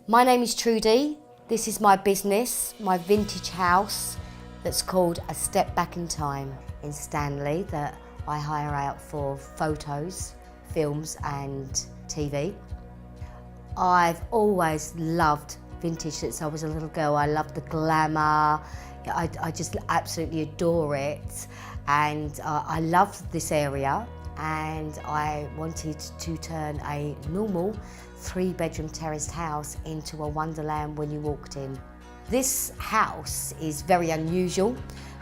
My name is Trudy. This is my business, my vintage house that's called A Step Back in Time in Stanley that I hire out for photos, films and TV. I've always loved vintage since I was a little girl. I love the glamour. I just absolutely adore it. And I love this area, and I wanted to turn a normal 3-bedroom terraced house into a wonderland when you walked in. This house is very unusual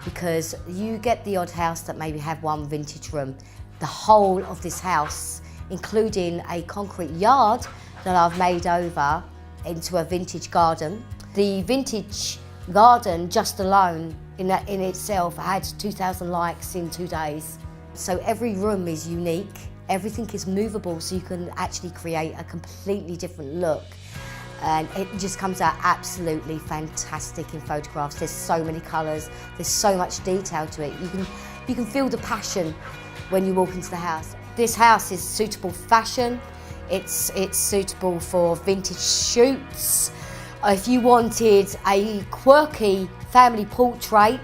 because you get the odd house that maybe have one vintage room. The whole of this house, including a concrete yard that I've made over into a vintage garden. The vintage garden just alone in itself had 2,000 likes in 2 days. So every room is unique, everything is movable, so you can actually create a completely different look. And it just comes out absolutely fantastic in photographs. There's so many colours, there's so much detail to it. You can feel the passion when you walk into the house. This house is suitable for fashion, it's suitable for vintage shoots. If you wanted a quirky family portrait,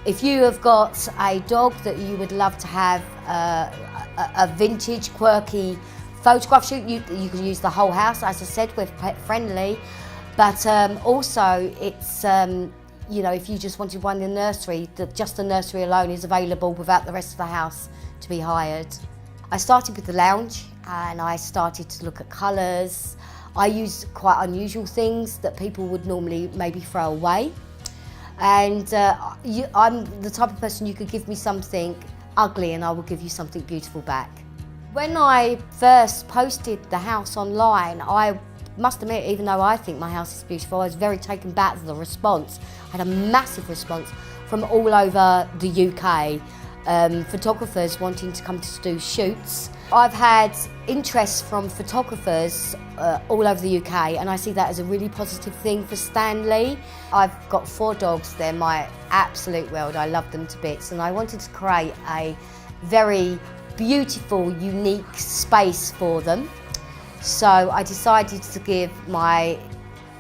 if you have got a dog that you would love to have a vintage quirky photograph shoot, you can use the whole house. As I said, we're pet friendly, but also it's you know, if you just wanted one in the nursery, just the nursery alone is available without the rest of the house to be hired. I started with the lounge and I started to look at colours. I use quite unusual things that people would normally maybe throw away. And I'm the type of person you could give me something ugly and I will give you something beautiful back. When I first posted the house online, I must admit, even though I think my house is beautiful, I was very taken back with the response. I had a massive response from all over the UK. Photographers wanting to come to do shoots. I've had interest from photographers all over the UK, and I see that as a really positive thing for Stanley. I've got 4 dogs, they're my absolute world, I love them to bits, and I wanted to create a very beautiful, unique space for them. So I decided to give my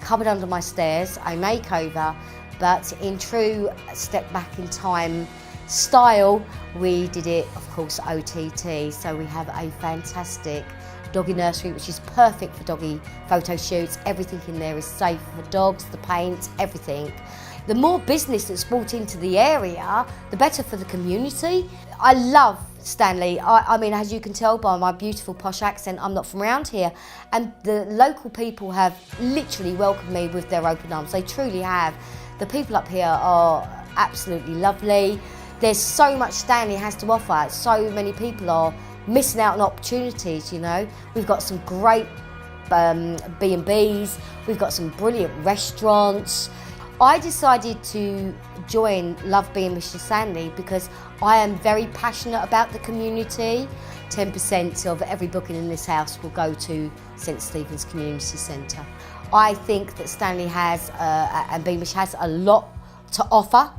cupboard under my stairs a makeover, but in true Step Back in Time style, we did it, of course, OTT. So we have a fantastic doggy nursery, which is perfect for doggy photo shoots. Everything in there is safe for dogs, the paint, everything. The more business that's brought into the area, the better for the community. I love Stanley. I mean, as you can tell by my beautiful posh accent, I'm not from around here. And the local people have literally welcomed me with their open arms. They truly have. The people up here are absolutely lovely. There's so much Stanley has to offer. So many people are missing out on opportunities, you know. We've got some great B&Bs, we've got some brilliant restaurants. I decided to join Love Beamish and Stanley because I am very passionate about the community. 10% of every booking in this house will go to St Stephen's Community Centre. I think that Stanley has, and Beamish has, a lot to offer